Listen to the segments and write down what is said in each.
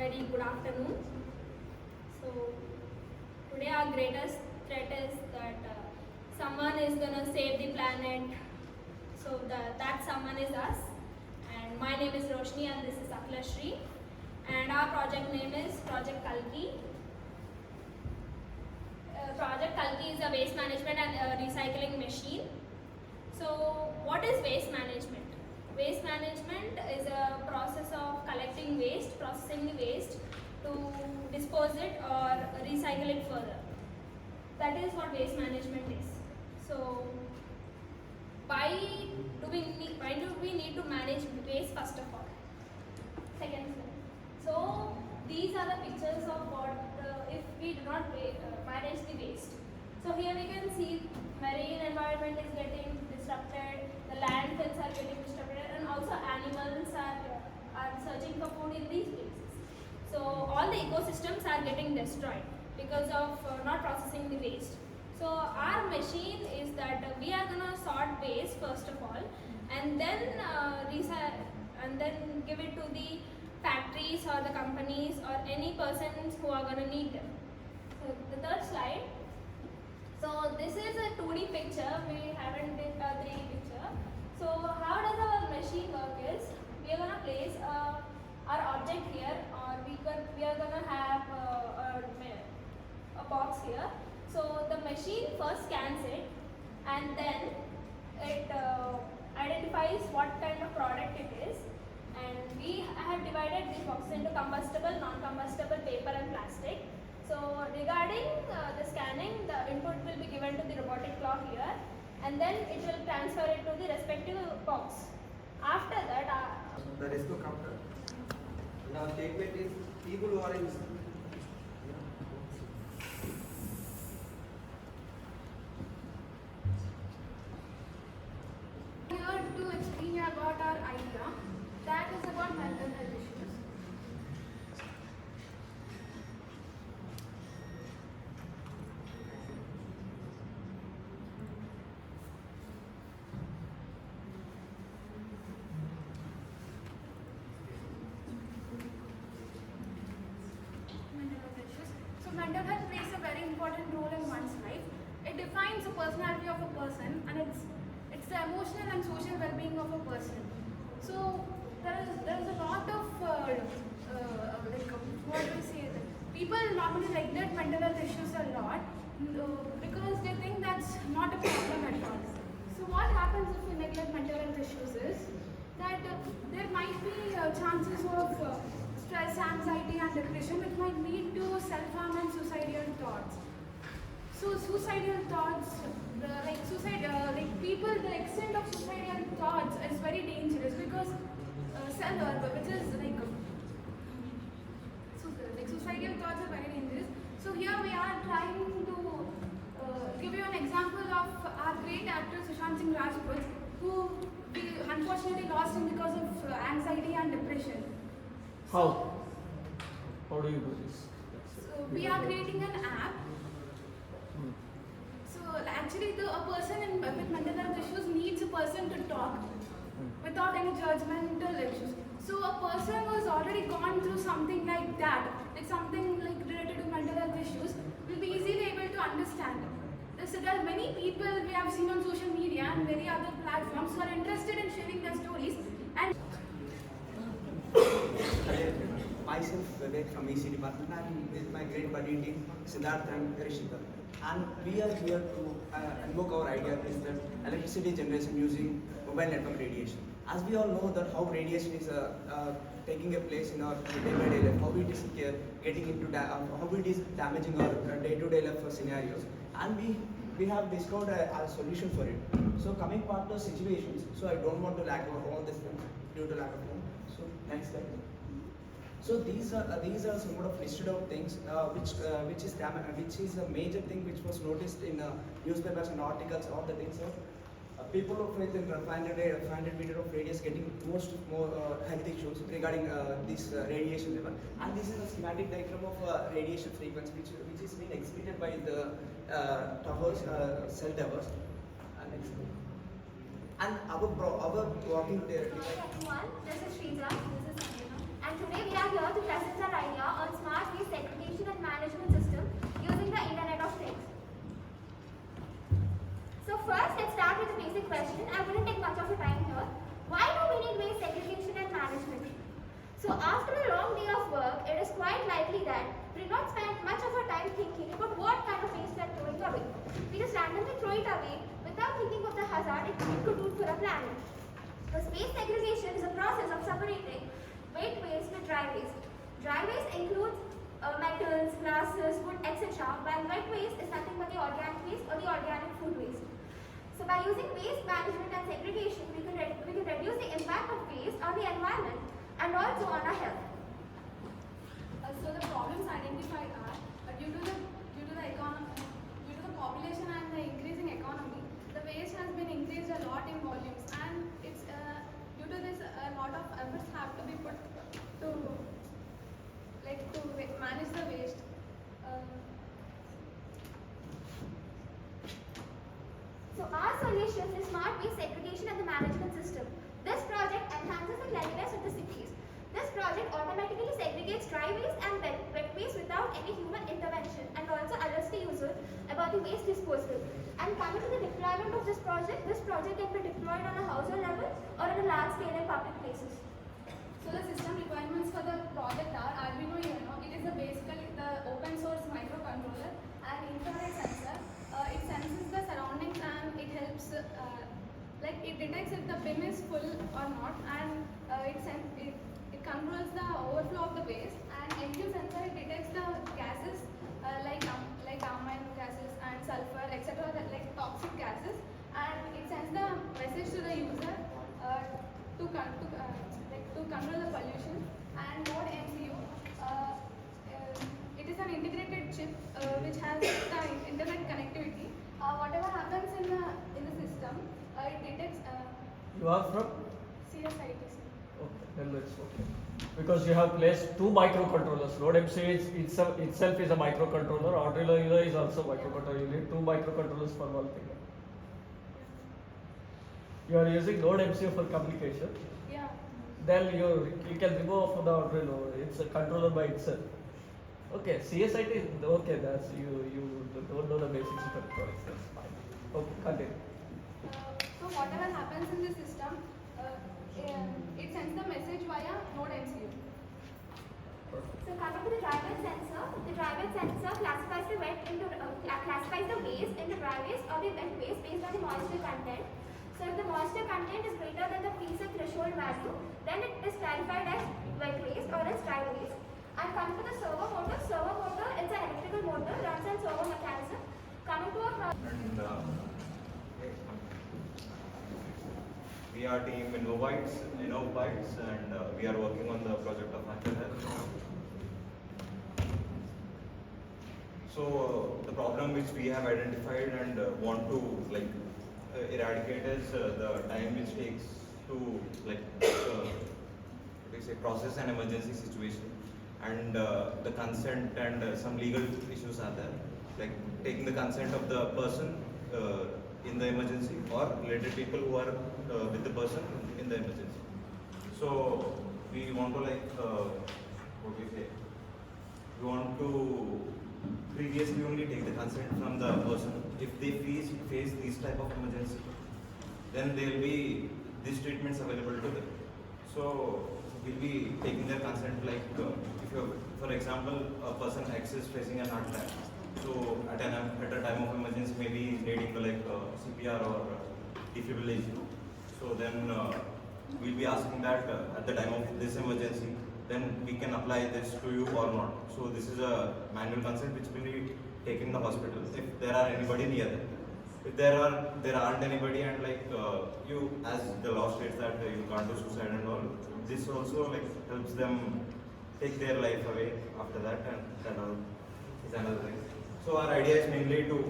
very good afternoon. So today our greatest threat is that someone is gonna save the planet. So that someone is us. And my name is Roshni and this is Aklashri. And our project name is Project Kalki. Project Kalki is a waste management and recycling machine. So what is waste management? Waste management is a process of collecting waste, processing the waste to dispose it or recycle it further. That is what waste management is. So why do we need to manage waste first of all? Second slide. So these are the pictures of what if we do not manage the waste. So here we can see marine environment is getting disrupted, the landfills are getting disrupted, and also animals are searching for food in these places. So all the ecosystems are getting destroyed because of not processing the waste. So our machine is that we are gonna sort waste first of all, and then give it to the factories or the companies or any persons who are gonna need them. So the third slide. So this is a 2D picture, we haven't did a 3D picture. So how does our machine work is, we are going to place our object here, or we are going to have a box here. So the machine first scans it and then it identifies what kind of product it is, and we have divided this box into combustible, non-combustible, paper and plastic. So regarding the scanning, the input will be given to the robotic claw here, and then it will transfer it to the respective box. After that, the rescue counter. And our statement is people who are in here to explain about our idea that is about mental health issues. So mental health plays a very important role in one's life. It defines the personality of a person, and it's the emotional and social well-being of a person. So there is a lot of what do we say? People normally neglect mental health issues a lot because they think that's not a problem at all. So what happens if we neglect mental health issues is that there might be chances of stress, anxiety and depression, which might lead to self-harm and suicidal thoughts. So suicidal thoughts, the extent of suicidal thoughts is very dangerous because suicidal thoughts are very dangerous. So here we are trying to give you an example of our great actor Sushant Singh Rajput, who we unfortunately lost him because of anxiety and depression. How? How do you do this? So we are creating an app. So actually a person with mental health issues needs a person to talk without any judgmental issues. So a person who has already gone through something like that, like something like related to mental health issues, will be easily able to understand. So there are many people we have seen on social media and many other platforms who are interested in sharing their stories. And myself, Vivek from EC department, and with my great buddy team, Siddharth and Rishika. And we are here to invoke our idea is that electricity generation using mobile network radiation. As we all know that how radiation is taking a place in our day-by-day life, how it is getting into how it is damaging our day-to-day life scenarios, and we have discovered a solution for it. So coming part to situations, so I don't want to lack all this due to lack of time. So next slide. So these are somewhat of listed out things which is a major thing which was noticed in newspapers and articles. All the things of people of faith in 500 meter of radius getting more health issues regarding this radiation level. And this is a schematic diagram of radiation frequency which is being exhibited by the towers, cell towers. And our working there. Hi everyone, this is Shrija, this is Sanjana. and today we are here to present our idea on smart waste segregation and management system using the Internet of Things. So first, let's start with the basic question. I wouldn't take much of your time here. Why do we need waste segregation and management? So after a long day of work, it is quite likely that we do not spend much of our time thinking about what kind of waste we are throwing away. We just randomly throw it away without thinking of the hazard it could do for our planet. The waste segregation is a process of separating wet waste with dry waste. Dry waste includes metals, glasses, wood, etc. While wet waste is nothing but the organic waste or the organic food waste. So by using waste management and segregation, we can reduce the impact of waste on the environment and also on our health. So the problems identified are due to the population and the increasing economy, the waste has been increased a lot in volumes, and it's due to this a lot of efforts have to be put to manage the waste. So our solution is smart waste segregation and the management system. This project enhances the cleanliness of the cities. This project automatically segregates dry waste and wet waste without any human intervention and also alerts the user about the waste disposal. And coming to the deployment of this project can be deployed on a household level or on a large scale in public places. So the system requirements for the project are Arduino Uno. It is basically the open source microcontroller and infrared sensor. It senses the surroundings and it helps, it detects if the bin is full or not, and it controls the overflow of the waste. And NQ sensor, it detects the gases like amine gases and sulfur, etc. Like toxic gases, and it sends the message to the user to control the pollution. And Node MCU, it is an integrated chip which has the internet connectivity. Whatever happens in the system, it detects. You are from? CSITC. Okay, then that's okay. Because you have placed two microcontrollers. Node MCU itself is a microcontroller. Arduino Uno is also microcontroller. You need two microcontrollers for one thing. You are using Node MCU for communication. Yeah. Then you can remove the Arduino. It's a controller by itself. Okay, CSIT, okay, that's you don't know the basics of electronics. That's fine. Okay, continue. So whatever happens in the system, it sends the message via Node MCU. So coming to the dry waste sensor classifies the waste into dry waste or the wet waste based on the moisture content. So if the moisture content is greater than the preset threshold value, then it is classified as wet waste or as dry waste. And coming to the servo motor is an electrical motor, runs on servo mechanism. Coming to our We are team Innobytes, and we are working on the project of mental health. So the problem which we have identified and want to eradicate is the time which takes to process an emergency situation, and the consent and some legal issues are there, like taking the consent of the person in the emergency or related people who are with the person in the emergency. So we want to we want to previously only take the consent from the person. If they face these type of emergency, then there will be these treatments available to them. So we'll be taking their consent, if you, for example, a person X is facing an heart attack. So at a time of emergency, maybe needing CPR or defibrillation. So then we'll be asking that at the time of this emergency, then we can apply this to you or not. So this is a manual consent which will be taken in the hospital if there are anybody near them. If there aren't anybody, and you, as the law states that you can't do suicide and all, this also helps them take their life away after that, and that all is another thing. So our idea is mainly to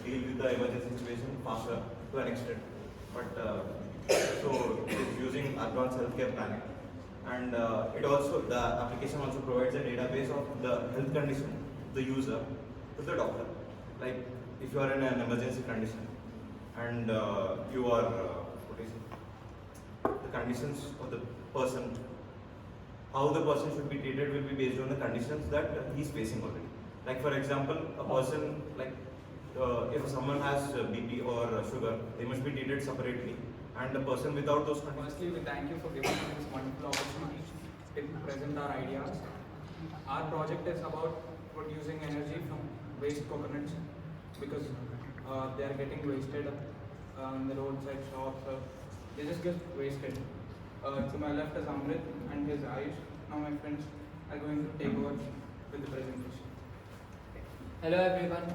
deal with the emergency situation faster to an extent, but so it is using advanced healthcare planning, and the application also provides a database of the health condition of the user to the doctor. Like if you are in an emergency condition and you are the conditions of the person how the person should be treated will be based on the conditions that he is facing already. Like for example, a person like if someone has BP or sugar, they must be treated separately, and the person without those conditions. Firstly, we thank you for giving us this wonderful opportunity to present our ideas. Our project is about producing energy from waste coconuts because they are getting wasted in the roadside shops. They just get wasted. To my left is Amrit and his Ayush. Now my friends are going to take over with the presentation. Hello everyone.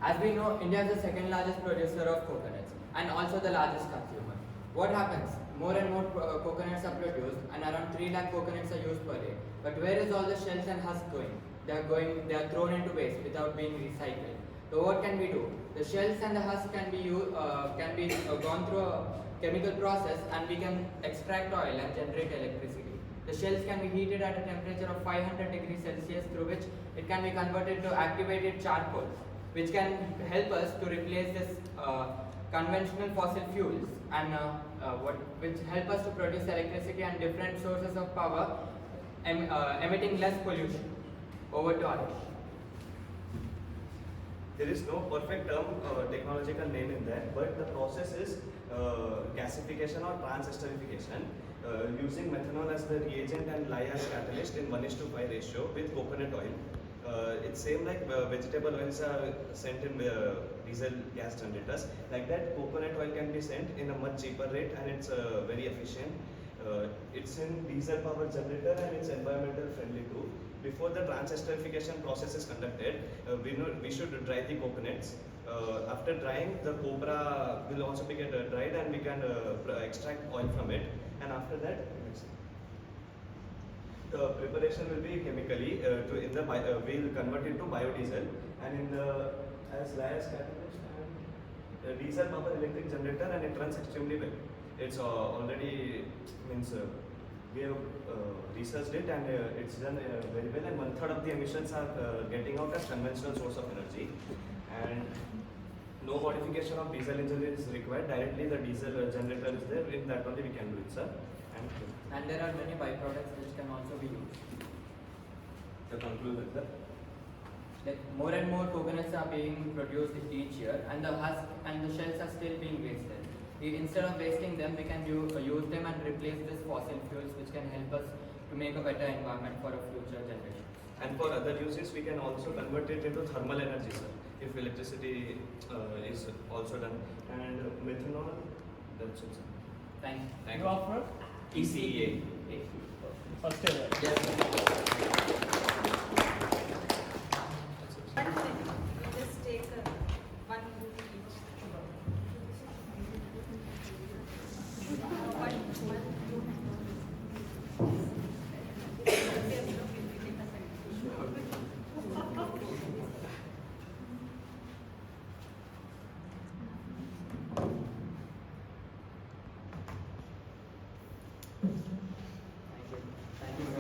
As we know, India is the second largest producer of coconuts and also the largest consumer. What happens? More and more coconuts are produced and around 3 lakh coconuts are used per day. But where is all the shells and husks going? They are thrown into waste without being recycled. So what can we do? The shells and the husks can be gone through a chemical process and we can extract oil and generate electricity. The shells can be heated at a temperature of 500 degrees Celsius, through which it can be converted to activated charcoal, which can help us to replace this conventional fossil fuels and which help us to produce electricity and different sources of power, emitting less pollution. Over to Arish. There is no perfect term technological name in that, but the process is gasification or transesterification using methanol as the reagent and lye as catalyst in 1:5 ratio with coconut oil. It's same like vegetable oils are sent in diesel gas generators. Like that, coconut oil can be sent in a much cheaper rate and it's very efficient. It's in diesel power generator and it's environmental friendly too. Before the transesterification process is conducted, we should dry the coconuts. After drying, the copra will also be get dried and we can extract oil from it. And after that, the preparation will be chemically we'll convert it to biodiesel, and in the as lye catalyst and diesel power electric generator, and it runs extremely well. It's already means we have researched it and it's done very well, and 1/3 of the emissions are getting out as conventional source of energy, and no modification of diesel engine is required. Directly the diesel generator is there. In that only we can do it, sir. And there are many byproducts which can also be used. To conclude, sir. Like more and more coconuts are being produced each year, and the husk and the shells are still being wasted. Instead of wasting them, we can use them and replace these fossil fuels, which can help us to make a better environment for a future generation. And for other uses, we can also convert it into thermal energy, sir, if electricity is also done. And methanol, that's it, sir. Thank you. Thank You you. are from ECA. first year. right? Yes. Just take one group each. Thank you.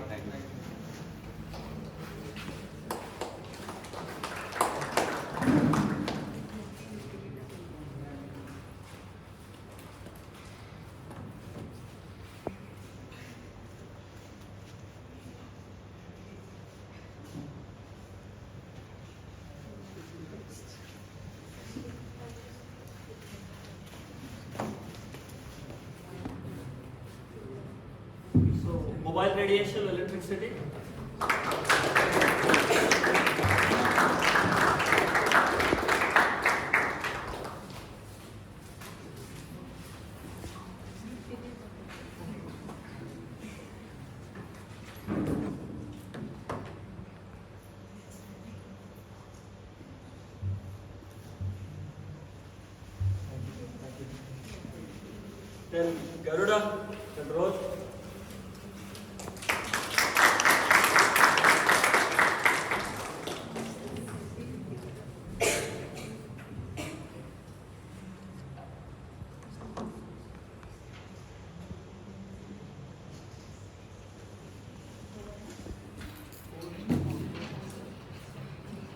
Thank you. So, mobile radiation, electricity. Then Garuda, control.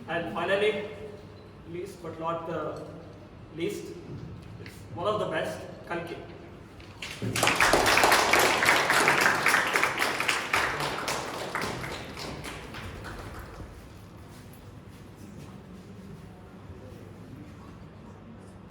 And finally, least but not the least, it's one of the best, Kalki.